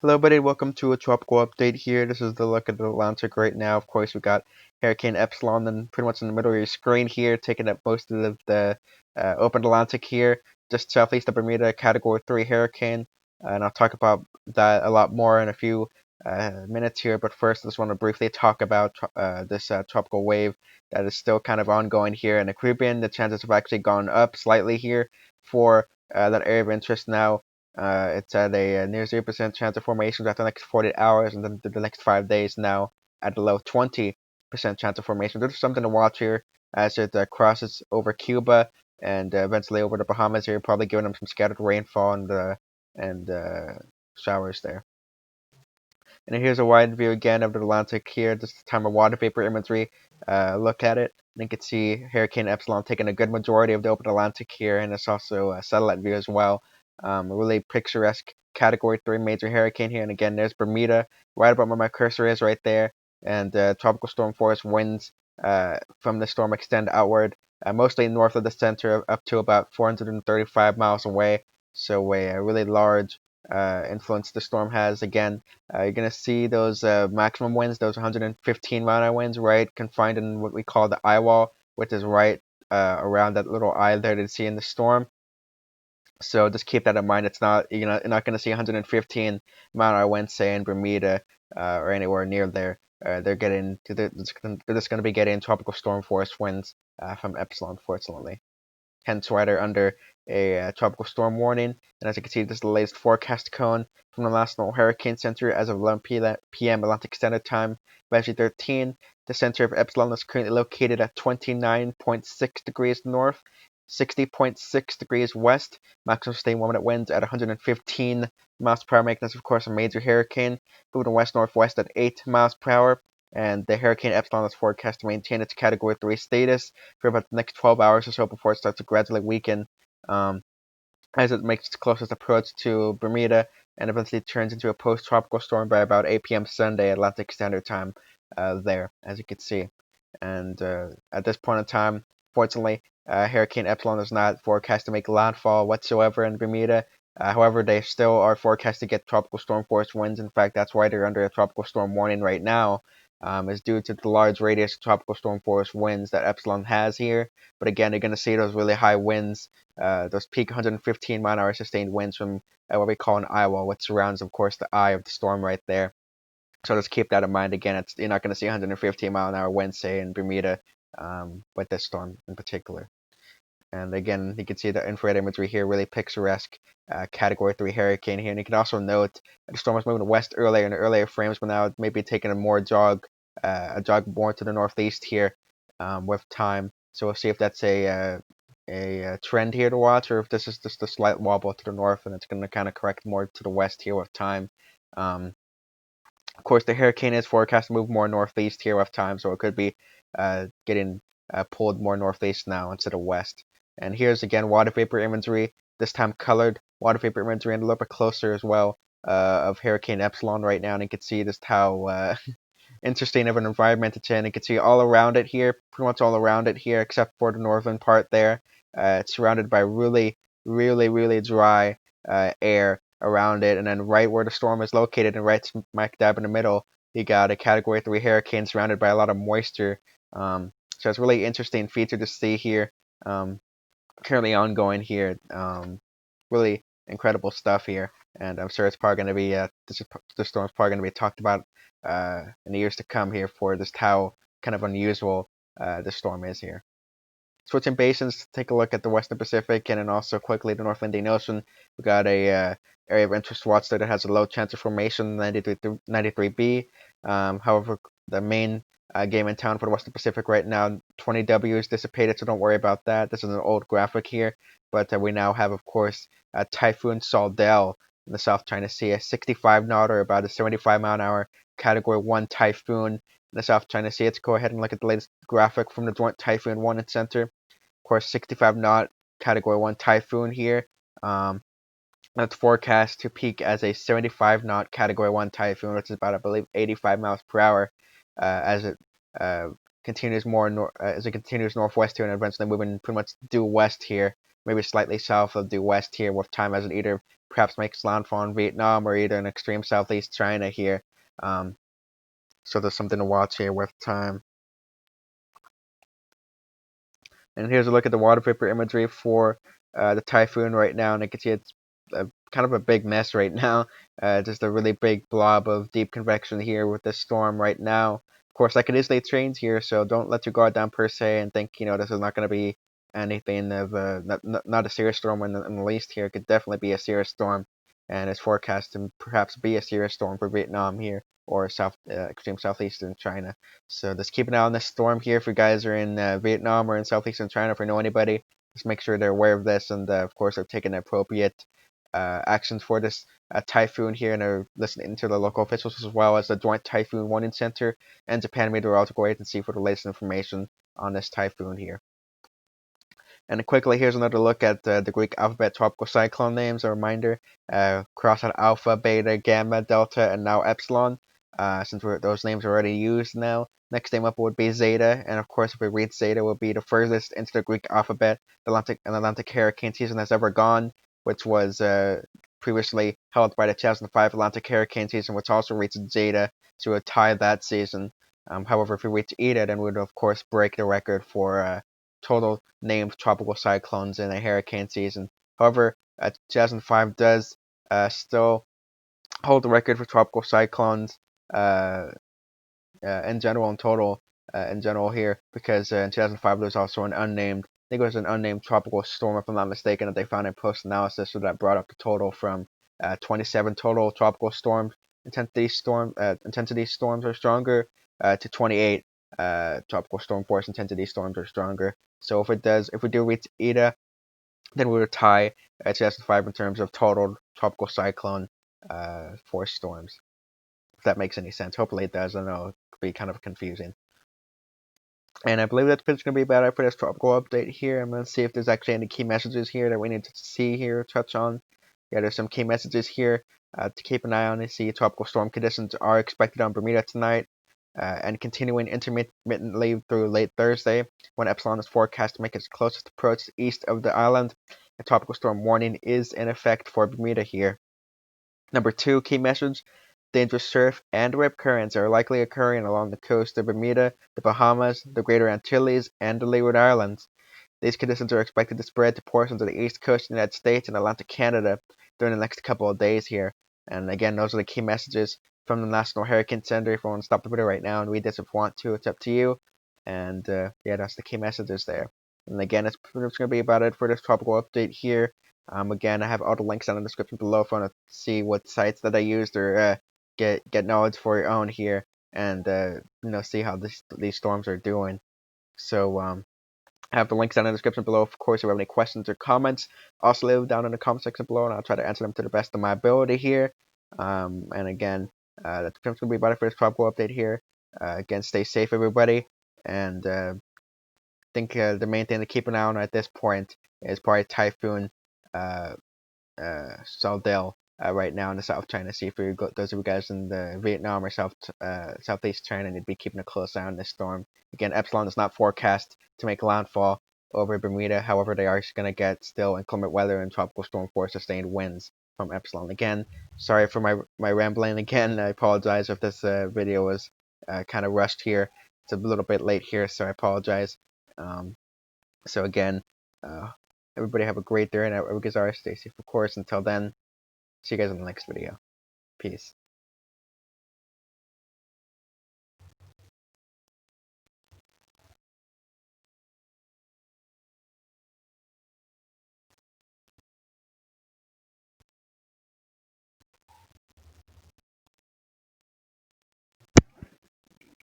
Hello, buddy. Welcome to a tropical update here. This is the look at the Atlantic right now. Of course, we got Hurricane Epsilon and pretty much in the middle of your screen here, taking up most of the open Atlantic here, just southeast of Bermuda, Category 3 hurricane. And I'll talk about that a lot more in a few minutes here. But first, I just want to briefly talk about this tropical wave that is still kind of ongoing here in the Caribbean. The chances have actually gone up slightly here for that area of interest now. It's at a near 0% chance of formation after the next 48 hours, and then the next 5 days now at a low 20% chance of formation. There's something to watch here as it crosses over Cuba and eventually over the Bahamas here, probably giving them some scattered rainfall and showers there. And here's a wide view again of the Atlantic here, just the time of water vapor imagery. Look at it, and you can see Hurricane Epsilon taking a good majority of the open Atlantic here, and it's also a satellite view as well. A really picturesque Category 3 major hurricane here, and again, there's Bermuda right about where my cursor is right there, and tropical storm force winds from the storm extend outward, mostly north of the center, up to about 435 miles away. So a really large influence the storm has. Again, you're going to see those maximum winds, those 115-mile-an-hour winds, right, confined in what we call the eye wall, which is right around that little eye there that you see in the storm. So just keep that in mind. It's not you're not going to see 115-mile-an-hour winds, say in Bermuda or anywhere near there. They're just going to be getting tropical storm force winds from Epsilon, fortunately. Hence why they're under a tropical storm warning. And as you can see, this is the latest forecast cone from the National Hurricane Center as of 11 p.m. Atlantic Standard Time, February 13. The center of Epsilon is currently located at 29.6 degrees north, 60.6 degrees west, maximum sustained 1-minute winds at 115 miles per hour, making this, of course, a major hurricane, moving west-northwest at 8 miles per hour. And the Hurricane Epsilon is forecast to maintain its Category 3 status for about the next 12 hours or so before it starts to gradually weaken as it makes its closest approach to Bermuda and eventually turns into a post-tropical storm by about 8 p.m. Sunday Atlantic Standard Time there, as you can see. And at this point in time, fortunately, Hurricane Epsilon is not forecast to make landfall whatsoever in Bermuda. However, they still are forecast to get tropical storm force winds. In fact, that's why they're under a tropical storm warning right now, is due to the large radius tropical storm force winds that Epsilon has here. But again, you're going to see those really high winds, those peak 115-mile-an-hour sustained winds from what we call an eye wall, which surrounds, of course, the eye of the storm right there. So just keep that in mind. Again, you're not going to see 115-mile-an-hour winds, say, in Bermuda with this storm in particular. And again, you can see the infrared imagery here, really picturesque Category 3 hurricane here. And you can also note the storm was moving west earlier in the earlier frames, but now it may be taking a jog more to the northeast here with time. So we'll see if that's a trend here to watch, or if this is just a slight wobble to the north, and it's going to kind of correct more to the west here with time. Of course, the hurricane is forecast to move more northeast here with time, so it could be getting pulled more northeast now instead of west. And here's again water vapor imagery, this time colored water vapor imagery, and a little bit closer as well of Hurricane Epsilon right now. And you can see just how interesting of an environment it's in. You can see all around it here, pretty much all around it here, except for the northern part there. It's surrounded by really, really, really dry air around it, and then right where the storm is located, and right smack dab in the middle, you got a Category 3 hurricane surrounded by a lot of moisture. So it's a really interesting feature to see here. Currently ongoing here. Really incredible stuff here, and I'm sure it's probably going to be the storm's probably going to be talked about in the years to come here for just how kind of unusual the storm is here. Switching basins, take a look at the Western Pacific and then also quickly the North Indian Ocean. We got a area of interest watch there that has a low chance of formation, 93B. However, the main game in town for the Western Pacific right now, 20W is dissipated, so don't worry about that. This is an old graphic here, but we now have, of course, Typhoon Saldel in the South China Sea, a 65 knot or about a 75-mile-an-hour Category 1 typhoon in the South China Sea. Let's go ahead and look at the latest graphic from the Joint Typhoon Warning Center. Of course, 65 knot Category 1 typhoon here. That's forecast to peak as a 75 knot Category 1 typhoon, which is about, I believe, 85 miles per hour as it continues northwest here and eventually moving pretty much due west here maybe slightly south of the west here, with time as it either perhaps makes landfall in Vietnam or either in extreme southeast China here. So there's something to watch here with time. And here's a look at the water vapor imagery for the typhoon right now, and you can see it's kind of a big mess right now. Just a really big blob of deep convection here with this storm right now. Of course, I could easily change here, so don't let your guard down per se and think, this is not going to be anything of not a serious storm in the least here. It could definitely be a serious storm, and it's forecast to perhaps be a serious storm for Vietnam here or extreme southeastern China. So just keep an eye on this storm here. If you guys are in Vietnam or in southeastern China, if you know anybody, just make sure they're aware of this, and of course have taken appropriate actions for this typhoon here, and are listening to the local officials as well as the Joint Typhoon Warning Center and Japan Meteorological Agency for the latest information on this typhoon here. And quickly, here's another look at the Greek alphabet tropical cyclone names. A reminder, cross out alpha, beta, gamma, delta, and now epsilon. Since those names are already used now. Next name up would be zeta, and of course, if we read zeta, will be the furthest into the Greek alphabet the Atlantic hurricane season has ever gone, which was previously held by the 2005 Atlantic hurricane season, which also reached zeta, so it would tie that season. However, if we reach eta, then we would of course break the record for total named tropical cyclones in a hurricane season. However, 2005 does still hold the record for tropical cyclones in general and total in general here, because in 2005 there was also an unnamed, I think it was an unnamed tropical storm, if I'm not mistaken, that they found in post-analysis, so that brought up the total from 27 total tropical storms intensity storms are stronger to 28 tropical storm force intensity storms are stronger. So if we do reach Eta, then we would tie 2005 in terms of total tropical cyclone force storms. If that makes any sense. Hopefully it does. I know it could be kind of confusing. And I believe that's going to be about it for this tropical update here. I'm going to see if there's actually any key messages here that we need to see here, touch on. Yeah, there's some key messages here to keep an eye on and see. Tropical storm conditions are expected on Bermuda tonight and continuing intermittently through late Thursday, when Epsilon is forecast to make its closest approach east of the island. A tropical storm warning is in effect for Bermuda here. Number 2 key message: dangerous surf and rip currents are likely occurring along the coast of Bermuda, the Bahamas, the Greater Antilles, and the Leeward Islands. These conditions are expected to spread to portions of the east coast of the United States and Atlantic Canada during the next couple of days here. And again, those are the key messages from the National Hurricane Center. If you want to stop the video right now and read this if you want to, it's up to you. And yeah, that's the key messages there. And again, that's pretty much going to be about it for this tropical update here. Again, I have all the links down in the description below if you want to see what sites that I used, or get knowledge for your own here, and see how these storms are doing. So I have the links down in the description below. Of course, if you have any questions or comments, also leave down in the comment section below, and I'll try to answer them to the best of my ability here. And again, that's going to be about it for this tropical update here. Again, stay safe, everybody, and I think the main thing to keep an eye on at this point is probably Typhoon Saldel right now in the South China Sea. For those of you guys in the Vietnam or Southeast China, need to be keeping a close eye on this storm. Again, Epsilon is not forecast to make landfall over Bermuda. However, they are going to get still inclement weather and tropical storm force sustained winds from Epsilon. Again, sorry for my rambling. Again, I apologize if this video was kind of rushed here. It's a little bit late here, so I apologize. So again, everybody have a great day, and stay safe, of course. Until then, see you guys in the next video. Peace.